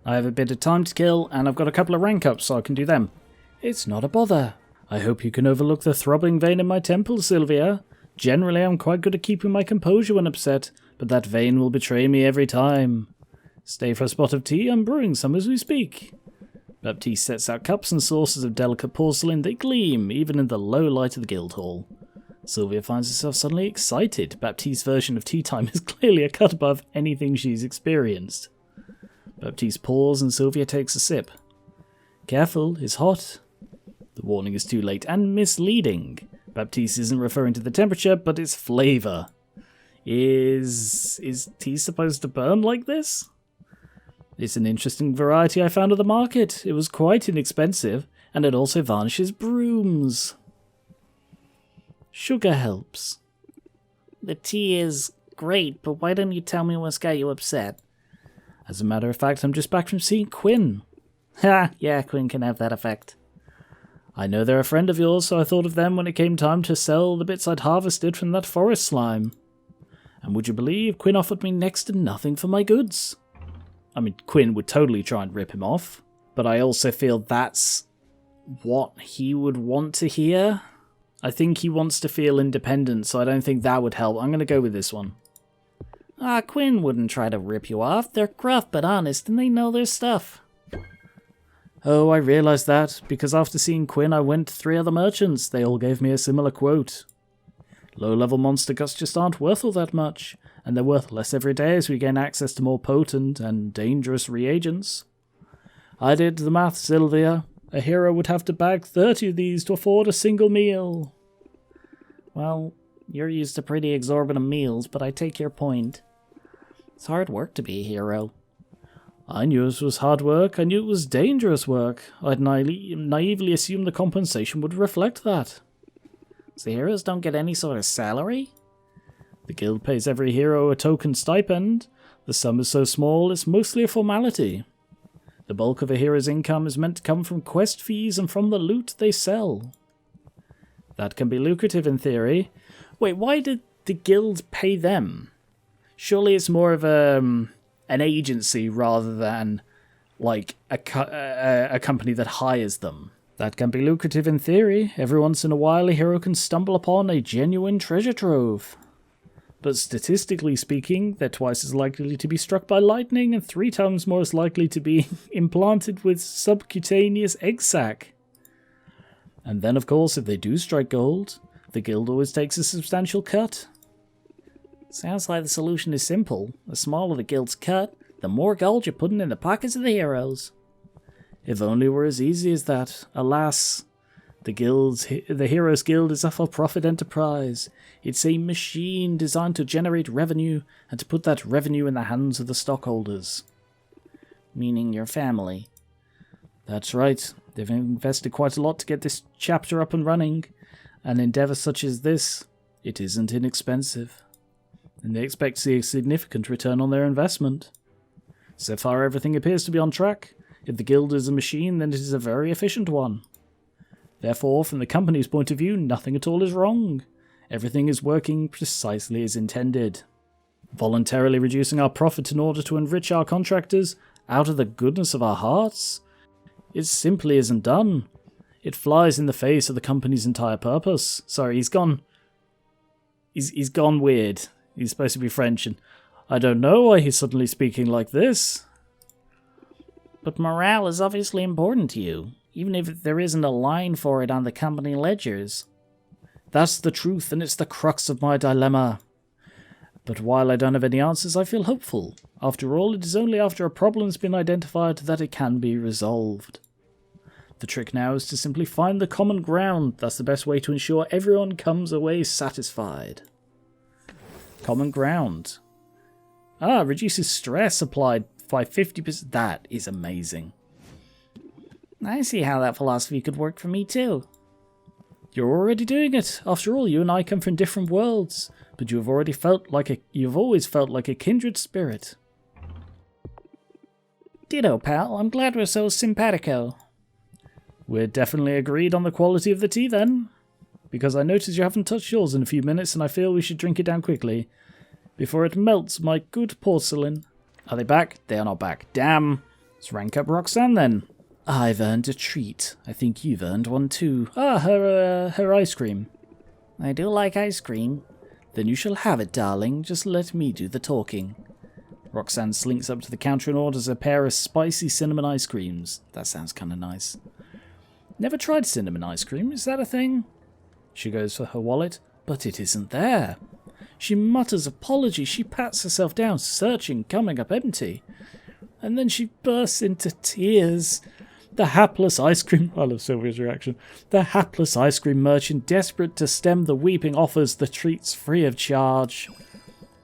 I have a bit of time to kill, and I've got a couple of rank ups, so I can do them. It's not a bother. I hope you can overlook the throbbing vein in my temple, Sylvia. Generally, I'm quite good at keeping my composure when upset, but that vein will betray me every time. Stay for a spot of tea, I'm brewing some as we speak. Baptiste sets out cups and saucers of delicate porcelain that gleam, even in the low light of the guild hall. Sylvia finds herself suddenly excited. Baptiste's version of tea time is clearly a cut above anything she's experienced. Baptiste pours and Sylvia takes a sip. Careful, it's hot. The warning is too late and misleading. Baptiste isn't referring to the temperature, but its flavour. Is tea supposed to burn like this? It's an interesting variety I found on the market. It was quite inexpensive, and it also varnishes brooms. Sugar helps. The tea is great, but why don't you tell me what's got you upset? As a matter of fact, I'm just back from seeing Quinn. Ha, yeah, Quinn can have that effect. I know they're a friend of yours, so I thought of them when it came time to sell the bits I'd harvested from that forest slime. And would you believe Quinn offered me next to nothing for my goods? I mean, Quinn would totally try and rip him off, but I also feel that's what he would want to hear. I think he wants to feel independent, so I don't think that would help. I'm going to go with this one. Quinn wouldn't try to rip you off. They're gruff but honest, and they know their stuff. Oh, I realised that, because after seeing Quinn I went to 3 other merchants. They all gave me a similar quote. Low-level monster guts just aren't worth all that much, and they're worth less every day as we gain access to more potent and dangerous reagents. I did the math, Sylvia. A hero would have to bag 30 of these to afford a single meal. Well, you're used to pretty exorbitant meals, but I take your point. It's hard work to be a hero. I knew it was hard work. I knew it was dangerous work. I'd naively assumed the compensation would reflect that. So heroes don't get any sort of salary? The guild pays every hero a token stipend. The sum is so small it's mostly a formality. The bulk of a hero's income is meant to come from quest fees and from the loot they sell. That can be lucrative in theory. Wait, why did the guild pay them? Surely it's more of an agency rather than like a company that hires them. That can be lucrative in theory. Every once in a while a hero can stumble upon a genuine treasure trove. But statistically speaking, they're twice as likely to be struck by lightning and 3 times more likely to be implanted with subcutaneous egg sac. And then of course, if they do strike gold, the guild always takes a substantial cut. Sounds like the solution is simple. The smaller the guild's cut, the more gold you're putting in the pockets of the heroes. If only it were as easy as that. Alas, the Heroes Guild is a for-profit enterprise. It's a machine designed to generate revenue and to put that revenue in the hands of the stockholders. Meaning your family. That's right. They've invested quite a lot to get this chapter up and running. An endeavour such as this, it isn't inexpensive. And they expect to see a significant return on their investment. So far everything appears to be on track. If the guild is a machine, then it is a very efficient one. Therefore, from the company's point of view, nothing at all is wrong. Everything is working precisely as intended. Voluntarily reducing our profit in order to enrich our contractors out of the goodness of our hearts? It simply isn't done. It flies in the face of the company's entire purpose. Sorry, he's gone weird. He's supposed to be French, and I don't know why he's suddenly speaking like this. But morale is obviously important to you, even if there isn't a line for it on the company ledgers. That's the truth, and it's the crux of my dilemma. But while I don't have any answers, I feel hopeful. After all, it is only after a problem's been identified that it can be resolved. The trick now is to simply find the common ground. That's the best way to ensure everyone comes away satisfied. Common ground. Reduces stress applied by 50%. That is amazing. I see how that philosophy could work for me too. You're already doing it. After all, you and I come from different worlds, but you've always felt like a kindred spirit. Ditto, pal. I'm glad we're so simpatico. We're definitely agreed on the quality of the tea then, because I notice you haven't touched yours in a few minutes, and I feel we should drink it down quickly before it melts my good porcelain. Are they back? They are not back. Damn. Let's rank up Roxanne then. I've earned a treat. I think you've earned one too. Ah, her ice cream. I do like ice cream. Then you shall have it, darling. Just let me do the talking. Roxanne slinks up to the counter and orders a pair of spicy cinnamon ice creams. That sounds kind of nice. Never tried cinnamon ice cream. Is that a thing? She goes for her wallet, but it isn't there. She mutters apology. She pats herself down, searching, coming up empty. And then she bursts into tears. The hapless ice cream... I love Sylvia's reaction. The hapless ice cream merchant, desperate to stem the weeping, offers the treats free of charge.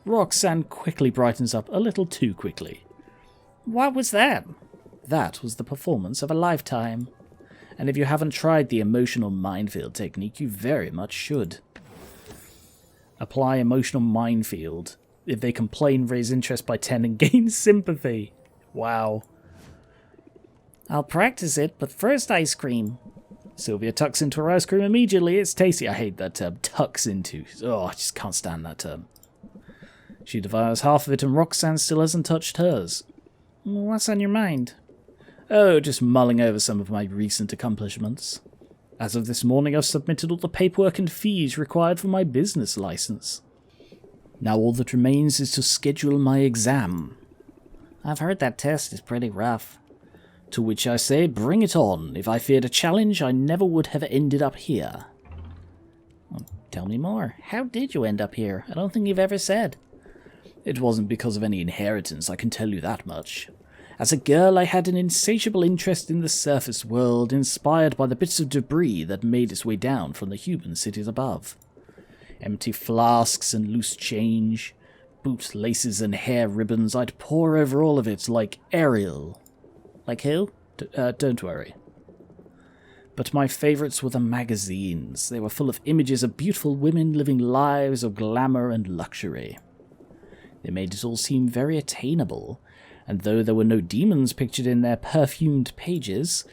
Roxanne quickly brightens up, a little too quickly. What was that? That was the performance of a lifetime. And if you haven't tried the emotional minefield technique, you very much should. Apply emotional minefield. If they complain, raise interest by 10 and gain sympathy. Wow. I'll practice it, but first ice cream. Sylvia tucks into her ice cream immediately. It's tasty. I hate that term. Tucks into. Oh, I just can't stand that term. She devours half of it and Roxanne still hasn't touched hers. What's on your mind? Oh, just mulling over some of my recent accomplishments. As of this morning, I've submitted all the paperwork and fees required for my business license. Now all that remains is to schedule my exam. I've heard that test is pretty rough. To which I say, bring it on. If I feared a challenge, I never would have ended up here. Well, tell me more. How did you end up here? I don't think you've ever said. It wasn't because of any inheritance, I can tell you that much. As a girl, I had an insatiable interest in the surface world, inspired by the bits of debris that made its way down from the human cities above. Empty flasks and loose change, boot laces and hair ribbons, I'd pore over all of it like Ariel. Like who? Don't worry. But my favourites were the magazines. They were full of images of beautiful women living lives of glamour and luxury. They made it all seem very attainable, and though there were no demons pictured in their perfumed pages,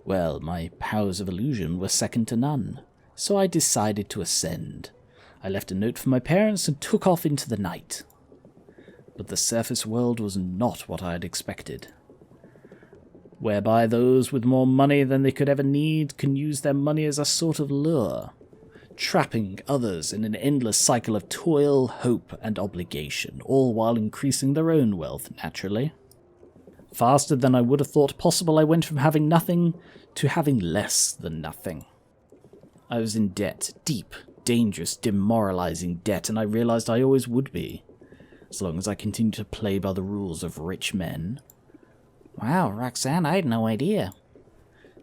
well, my powers of illusion were second to none. So I decided to ascend. I left a note for my parents and took off into the night. But the surface world was not what I had expected. Whereby those with more money than they could ever need can use their money as a sort of lure, trapping others in an endless cycle of toil, hope, and obligation, all while increasing their own wealth, naturally. Faster than I would have thought possible, I went from having nothing to having less than nothing. I was in debt, deep, dangerous, demoralizing debt, and I realized I always would be, as long as I continued to play by the rules of rich men. Wow, Roxanne, I had no idea.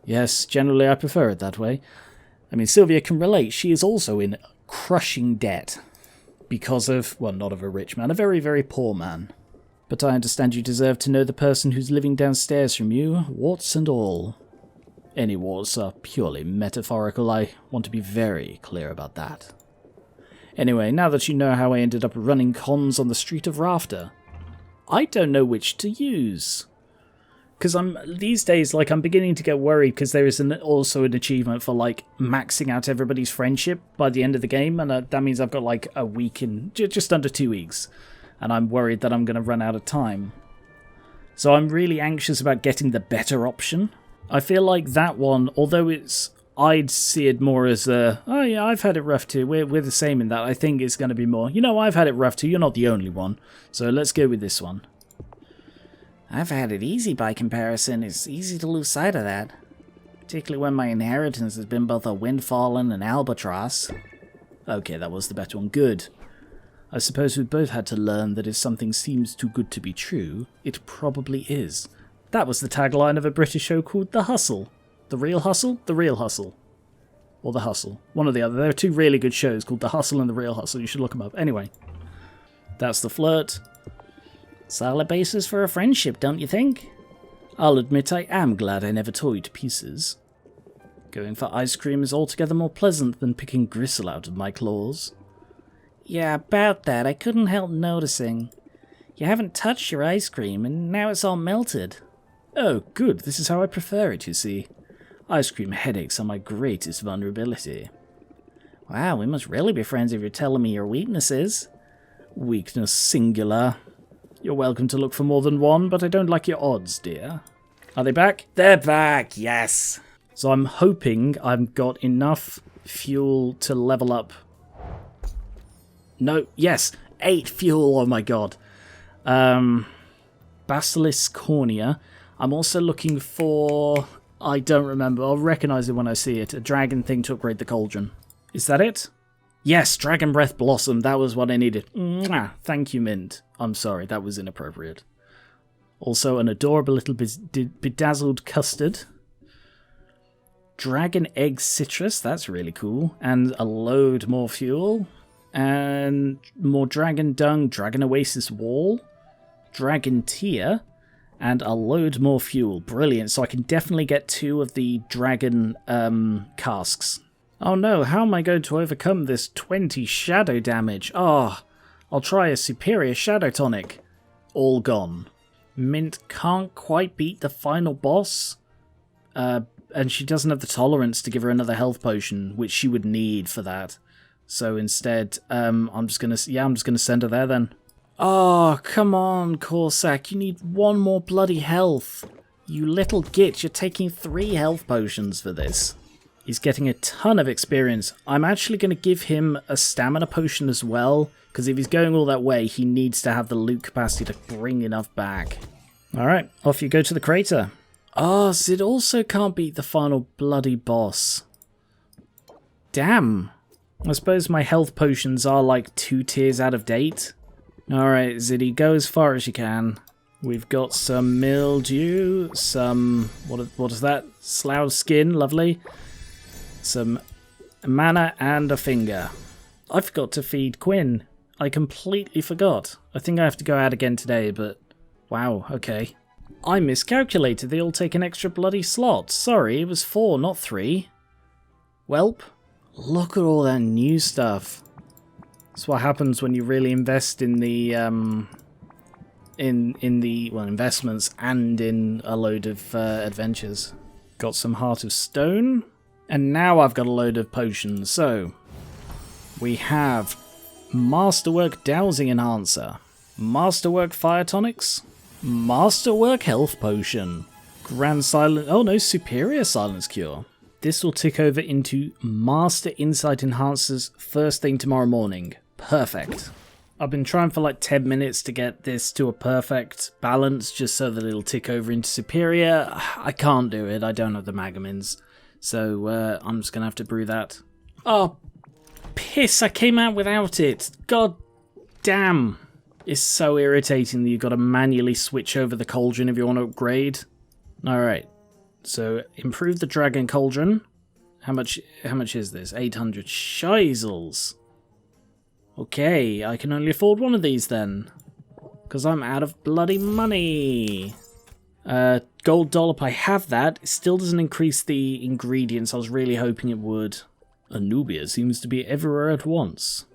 Yes, generally I prefer it that way. I mean, Sylvia can relate. She is also in crushing debt. Because of, well, not of a rich man, a very, very poor man. But I understand you deserve to know the person who's living downstairs from you, warts and all. Any warts are purely metaphorical. I want to be very clear about that. Anyway, now that you know how I ended up running cons on the street of Rafter, I don't know which to use. Because these days, I'm beginning to get worried because there is also an achievement for, maxing out everybody's friendship by the end of the game. And that means I've got, a week in, just under 2 weeks. And I'm worried that I'm going to run out of time. So I'm really anxious about getting the better option. I feel like that one, although I'd see it more as oh yeah, I've had it rough too. We're the same in that. I think it's going to be more, I've had it rough too. You're not the only one. So let's go with this one. I've had it easy by comparison. It's easy to lose sight of that. Particularly when my inheritance has been both a windfall and an albatross. Okay, that was the better one. Good. I suppose we both had to learn that if something seems too good to be true, it probably is. That was the tagline of a British show called The Hustle. The Real Hustle? The Real Hustle. Or The Hustle. One or the other. There are two really good shows called The Hustle and The Real Hustle. You should look them up. Anyway. That's the flirt. Solid basis for a friendship, don't you think? I'll admit I am glad I never tore you to pieces. Going for ice cream is altogether more pleasant than picking gristle out of my claws. Yeah, about that, I couldn't help noticing. You haven't touched your ice cream, and now it's all melted. Oh, good, this is how I prefer it, you see. Ice cream headaches are my greatest vulnerability. Wow, we must really be friends if you're telling me your weaknesses. Weakness singular. You're welcome to look for more than one, but I don't like your odds, dear. Are they back? They're back, yes! So I'm hoping I've got enough fuel to level up. No, yes, 8 fuel, oh my god. Basilisk cornea. I'm also looking for... I don't remember, I'll recognise it when I see it. A dragon thing to upgrade the cauldron. Is that it? Yes, Dragon Breath Blossom, that was what I needed. Mwah, thank you, Mint. I'm sorry, that was inappropriate. Also, an adorable little bedazzled custard. Dragon Egg Citrus, that's really cool. And a load more fuel. And more Dragon Dung, Dragon Oasis Wall. Dragon Tear. And a load more fuel. Brilliant, so I can definitely get 2 of the dragon casks. Oh no, how am I going to overcome this 20 shadow damage? Oh, I'll try a superior shadow tonic. All gone. Mint can't quite beat the final boss, and she doesn't have the tolerance to give her another health potion, which she would need for that. So instead, I'm just gonna send her there then. Oh, come on, Corsac, you need 1 more bloody health. You little git, you're taking 3 health potions for this. He's getting a ton of experience. I'm actually going to give him a stamina potion as well, because if he's going all that way, he needs to have the loot capacity to bring enough back. Alright, off you go to the crater. Oh, so it also can't beat the final bloody boss. Damn. I suppose my health potions are like 2 tiers out of date. Alright, Ziddy, go as far as you can. We've got some mildew, some... What is that? Sloughed skin, lovely. Some mana and a finger. I forgot to feed Quinn. I completely forgot. I think I have to go out again today, but... Wow, okay. I miscalculated. They all take an extra bloody slot. Sorry, it was 4, not 3. Welp. Look at all that new stuff. That's what happens when you really invest in the... investments and in a load of adventures. Got some Heart of Stone. And now I've got a load of potions. So, we have Masterwork Dowsing Enhancer, Masterwork Fire Tonics, Masterwork Health Potion, Grand Silent... Oh no, Superior Silence Cure. This will tick over into Master Insight Enhancers first thing tomorrow morning. Perfect. I've been trying for like 10 minutes to get this to a perfect balance just so that it'll tick over into Superior. I can't do it, I don't have the Magamins. So, I'm just going to have to brew that. Oh, piss, I came out without it. God damn. It's so irritating that you've got to manually switch over the cauldron if you want to upgrade. Alright, so improve the dragon cauldron. How much is this? 800 Scheisels. Okay, I can only afford one of these then. Because I'm out of bloody money. Gold dollop, I have that. It still doesn't increase the ingredients. I was really hoping it would. Anubia seems to be everywhere at once.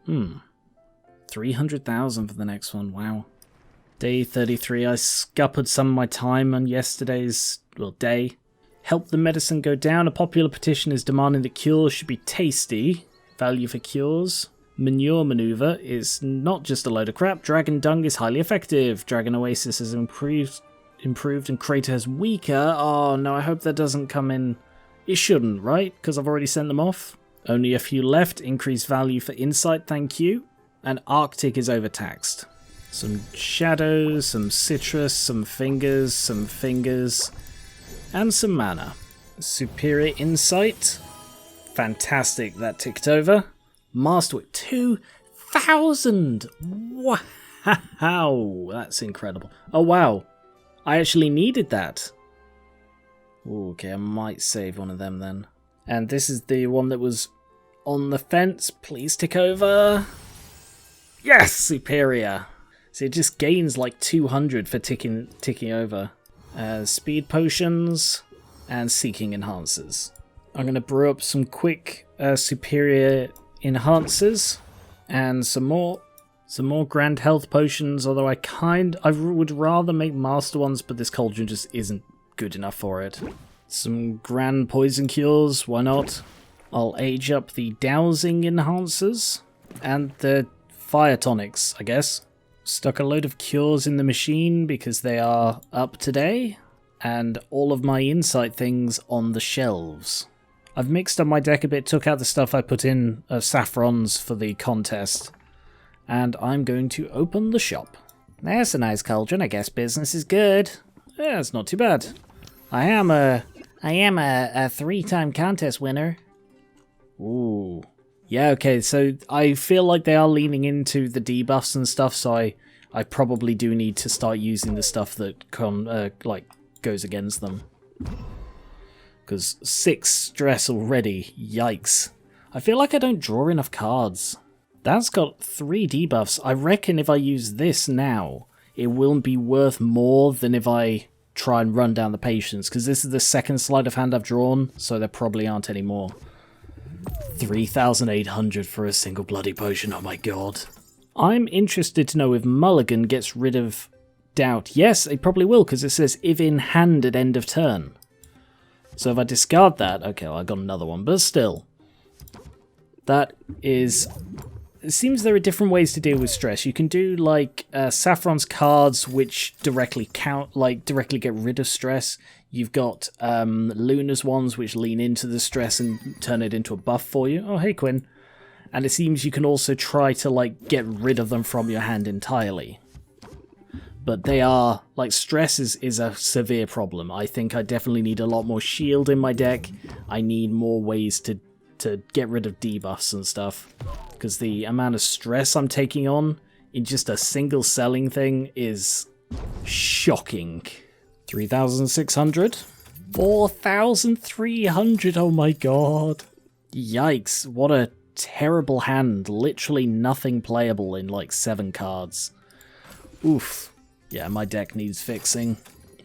300,000 for the next one, wow. Day 33, I scuppered some of my time on yesterday's, day. Help the medicine go down. A popular petition is demanding that cures should be tasty. Value for cures. Manure maneuver is not just a load of crap. Dragon dung is highly effective. Dragon Oasis has improved and Crater has weaker. Oh no, I hope that doesn't come in. It shouldn't, right? Because I've already sent them off. Only a few left. Increased value for insight, thank you. And Arctic is overtaxed. Some shadows, some citrus, some fingers, and some mana. Superior insight. Fantastic, that ticked over. Masterwork 2,000! Wow, that's incredible. Oh wow, I actually needed that. Ooh, okay, I might save one of them then. And this is the one that was on the fence. Please tick over. Yes, superior. So it just gains like 200 for ticking over. Speed potions and seeking enhancers. I'm going to brew up some quick superior enhancers and some more grand health potions, although I would rather make master ones, but this cauldron just isn't good enough for it. Some grand poison cures, why not? I'll age up the dowsing enhancers and the fire tonics, I guess. Stuck a load of cures in the machine because they are up today. and all of my insight things on the shelves. I've mixed up my deck a bit, took out the stuff I put in of saffrons for the contest, and I'm going to open the shop. There's a nice cauldron. I guess business is good. Yeah, it's not too bad. I am a 3-time contest winner. Ooh. Yeah, okay, so I feel like they are leaning into the debuffs and stuff, so I probably do need to start using the stuff that goes against them. Because 6 stress already, yikes. I feel like I don't draw enough cards. That's got 3 debuffs. I reckon if I use this now, it will be worth more than if I try and run down the patience, because this is the second sleight of hand I've drawn, so there probably aren't any more. 3,800 for a single bloody potion, oh my god. I'm interested to know if Mulligan gets rid of doubt. Yes, it probably will, because it says if in hand at end of turn. So if I discard that, okay, well, I got another one, but still. That is... It seems there are different ways to deal with stress. You can do, like, Saffron's cards, which directly directly get rid of stress. You've got Luna's ones, which lean into the stress and turn it into a buff for you. Oh, hey, Quinn. And it seems you can also try to, like, get rid of them from your hand entirely. But they are, like, stress is a severe problem. I think I definitely need a lot more shield in my deck. I need more ways to get rid of debuffs and stuff. Because the amount of stress I'm taking on in just a single selling thing is shocking. 3,600? 4,300, oh my god. Yikes, what a terrible hand. Literally nothing playable in like 7 cards. Oof. Yeah, my deck needs fixing.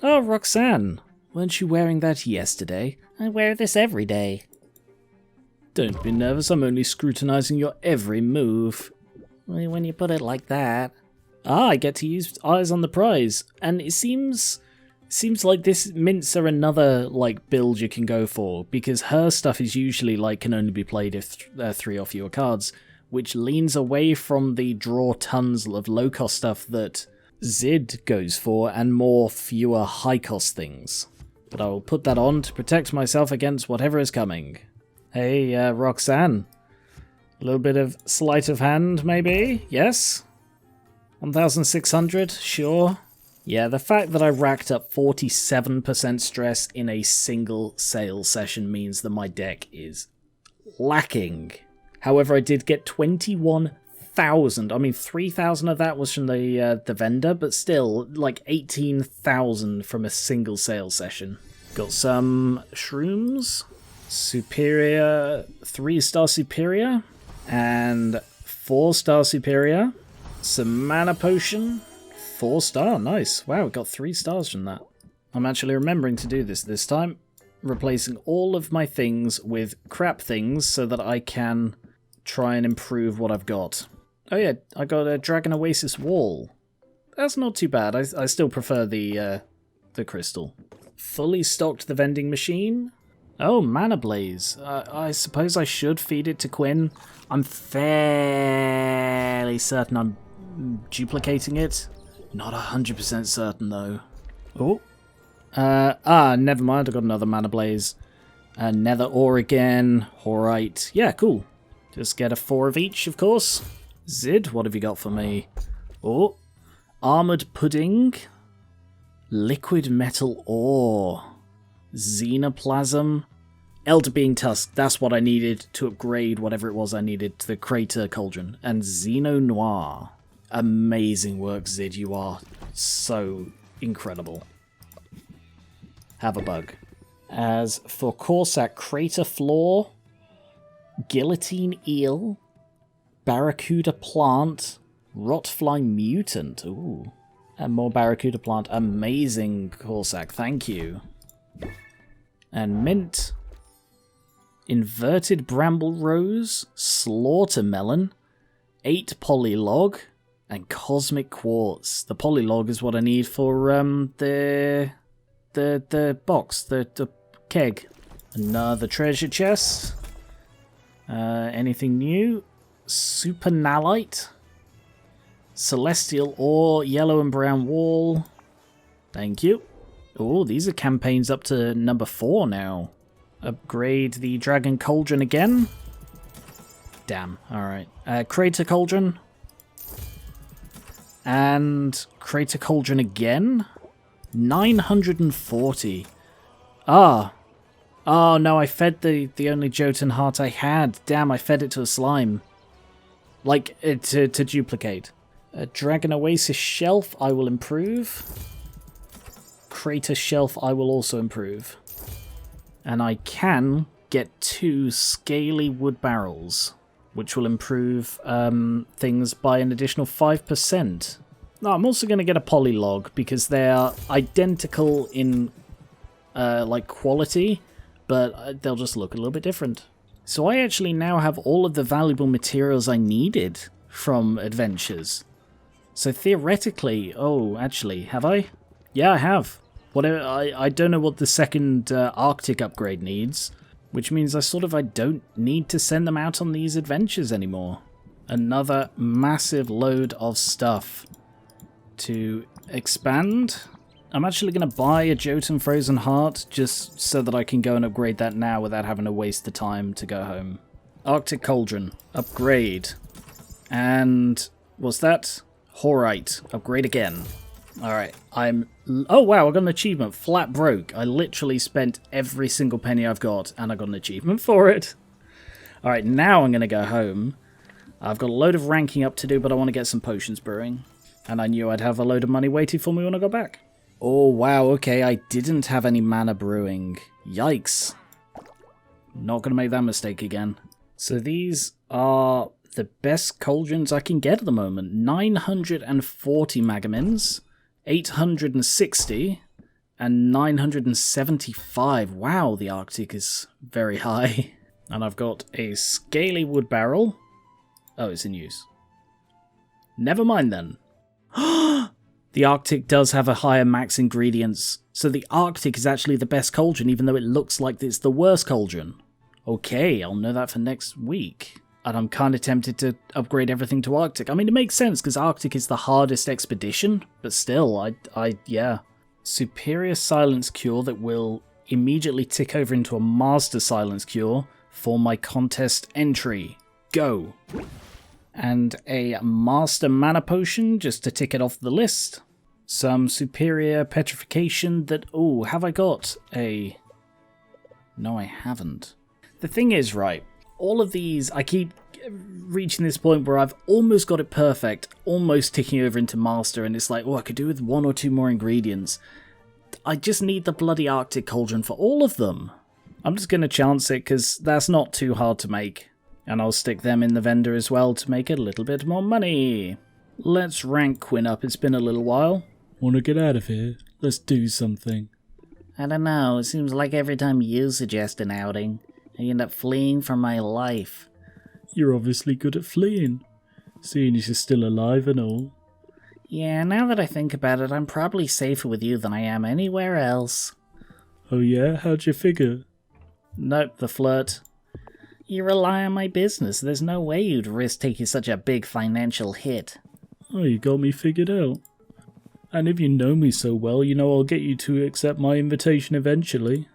Oh, Roxanne, weren't you wearing that yesterday? I wear this every day. Don't be nervous, I'm only scrutinizing your every move. When you put it like that. Ah, I get to use Eyes on the Prize, and it seems like this mints are another like build you can go for, because her stuff is usually like can only be played if 3 or fewer cards, which leans away from the draw tons of low cost stuff that Zid goes for, and more fewer high cost things. But I will put that on to protect myself against whatever is coming. Hey, Roxanne. A little bit of sleight of hand, maybe? Yes? 1,600? Sure. Yeah, the fact that I racked up 47% stress in a single sales session means that my deck is lacking. However, I did get 21,000. I mean, 3,000 of that was from the vendor, but still, like 18,000 from a single sales session. Got some shrooms. Superior, 3-star Superior, and 4-star Superior. Some Mana Potion, 4-star, nice. Wow, we got 3 stars from that. I'm actually remembering to do this time, replacing all of my things with crap things so that I can try and improve what I've got. Oh yeah, I got a Dragon Oasis Wall. That's not too bad, I still prefer the crystal. Fully stocked the vending machine. Oh, Mana Blaze. I suppose I should feed it to Quinn. I'm fairly certain I'm duplicating it. Not 100% certain, though. Oh. Never mind. I got another Mana Blaze. Nether Ore again. Alright. Yeah, cool. Just get a 4 of each, of course. Zid, what have you got for me? Oh. Armored Pudding. Liquid Metal Ore. Xenoplasm. Elder Being Tusk, that's what I needed to upgrade whatever it was I needed to the Crater Cauldron. And Xeno Noir. Amazing work, Zid. You are so incredible. Have a bug. As for Corsac, Crater Floor, Guillotine Eel, Barracuda Plant, Rotfly Mutant. Ooh. And more Barracuda Plant. Amazing, Corsac. Thank you. And Mint, Inverted Bramble Rose, Slaughter Melon, 8 Polylog, and Cosmic Quartz. The Polylog is what I need for the box, the keg. Another treasure chest. Anything new? Super Nalite, Celestial Ore, Yellow and Brown Wall. Thank you. Oh, these are campaigns up to number 4 now. Upgrade the Dragon Cauldron again. Damn, alright. Crater Cauldron. And Crater Cauldron again. 940. Ah. Oh no, I fed the only Jotun heart I had. Damn, I fed it to a slime. Like, to duplicate. Dragon Oasis Shelf, I will improve. Crater Shelf, I will also improve. And I can get 2 scaly wood barrels, which will improve things by an additional 5%. No, I'm also going to get a polylog because they're identical in like quality, but they'll just look a little bit different. So I actually now have all of the valuable materials I needed from adventures. So theoretically, oh, actually, have I? Yeah, I have. Whatever. I don't know what the second Arctic upgrade needs, which means I don't need to send them out on these adventures anymore. Another massive load of stuff to expand. I'm actually going to buy a Jotun Frozen Heart just so that I can go and upgrade that now without having to waste the time to go home. Arctic Cauldron. Upgrade. And what's that? Horite. Upgrade again. Alright, oh wow, I got an achievement. Flat broke. I literally spent every single penny I've got, and I got an achievement for it. Alright, now I'm going to go home. I've got a load of ranking up to do, but I want to get some potions brewing. And I knew I'd have a load of money waiting for me when I got back. Oh wow, okay, I didn't have any mana brewing. Yikes. Not going to make that mistake again. So these are the best cauldrons I can get at the moment. 940 Magamins. 860 and 975. Wow, the Arctic is very high. And I've got a scaly wood barrel. Oh, it's in use. Never mind then. The Arctic does have a higher max ingredients. So the Arctic is actually the best cauldron, even though it looks like it's the worst cauldron. Okay, I'll know that for next week. And I'm kind of tempted to upgrade everything to Arctic. I mean, it makes sense, because Arctic is the hardest expedition, but still, yeah. Superior Silence Cure that will immediately tick over into a Master Silence Cure for my contest entry. Go! And a Master Mana Potion, just to tick it off the list. Some Superior Petrification that... Oh, have I got a... No, I haven't. The thing is, right... All of these, I keep reaching this point where I've almost got it perfect, almost ticking over into Master, and it's like, oh, I could do with 1 or 2 more ingredients. I just need the bloody Arctic Cauldron for all of them. I'm just going to chance it, because that's not too hard to make. And I'll stick them in the vendor as well to make a little bit more money. Let's rank Quinn up, it's been a little while. Want to get out of here? Let's do something. I don't know, it seems like every time you suggest an outing, I end up fleeing from my life. You're obviously good at fleeing, seeing as you're still alive and all. Yeah, now that I think about it, I'm probably safer with you than I am anywhere else. Oh yeah? How'd you figure? Nope, the flirt. You rely on my business. There's no way you'd risk taking such a big financial hit. Oh, you got me figured out. And if you know me so well, you know I'll get you to accept my invitation eventually.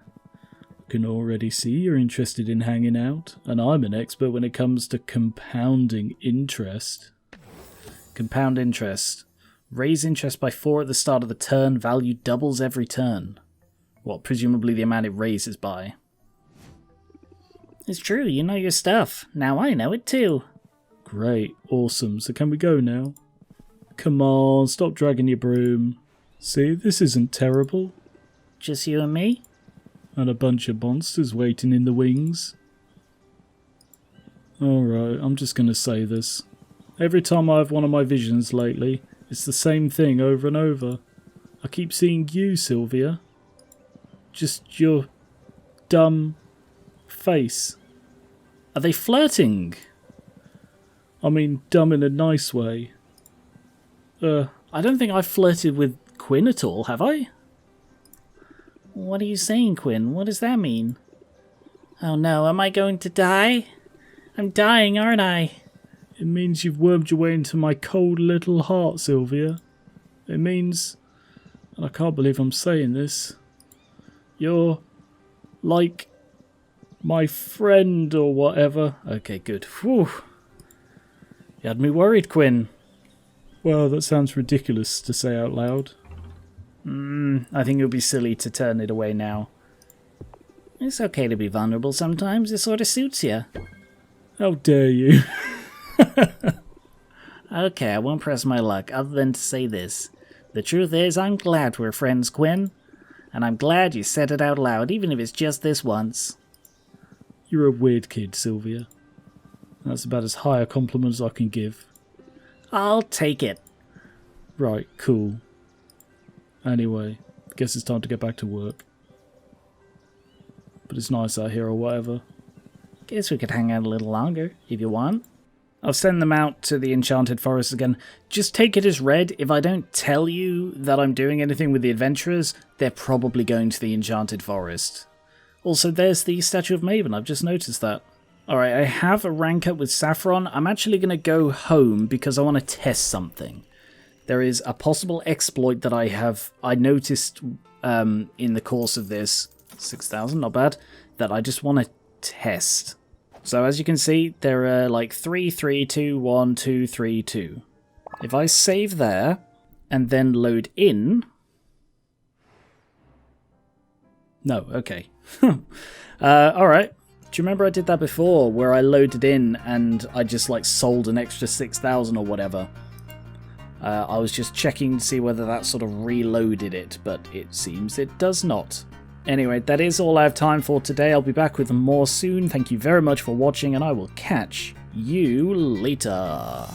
Can already see you're interested in hanging out, and I'm an expert when it comes to compounding interest. Compound interest. Raise interest by 4 at the start of the turn, value doubles every turn. What, presumably the amount it raises by. It's true, you know your stuff. Now I know it too. Great, awesome, so can we go now? Come on, stop dragging your broom. See, this isn't terrible. Just you and me? And a bunch of monsters waiting in the wings. Alright, I'm just going to say this. Every time I have one of my visions lately, it's the same thing over and over. I keep seeing you, Sylvia. Just your dumb face. Are they flirting? I mean, dumb in a nice way. I don't think I've flirted with Quinn at all, have I? What are you saying, Quinn? What does that mean? Oh no, am I going to die? I'm dying, aren't I? It means you've wormed your way into my cold little heart, Sylvia. It means And I can't believe I'm saying this. You're like my friend or whatever. Okay, good. Whew. You had me worried, Quinn. Well, that sounds ridiculous to say out loud. I think it would be silly to turn it away now. It's okay to be vulnerable sometimes. It sort of suits you. How dare you? Okay, I won't press my luck other than to say this. The truth is, I'm glad we're friends, Quinn. And I'm glad you said it out loud, even if it's just this once. You're a weird kid, Sylvia. That's about as high a compliment as I can give. I'll take it. Right, cool. Anyway, guess it's time to get back to work. But it's nice out here or whatever. Guess we could hang out a little longer, if you want. I'll send them out to the Enchanted Forest again. Just take it as read. If I don't tell you that I'm doing anything with the adventurers, they're probably going to the Enchanted Forest. Also, there's the Statue of Maven. I've just noticed that. Alright, I have a rank up with Saffron. I'm actually going to go home because I want to test something. There is a possible exploit that I noticed in the course of this. 6,000, not bad. That I just want to test. So as you can see, there are like 3, 3, 2, 1, 2, 3, 2. If I save there, and then load in... No, okay. Alright. Do you remember I did that before, where I loaded in and I just like sold an extra 6,000 or whatever? I was just checking to see whether that sort of reloaded it, but it seems it does not. Anyway, that is all I have time for today. I'll be back with more soon. Thank you very much for watching, and I will catch you later.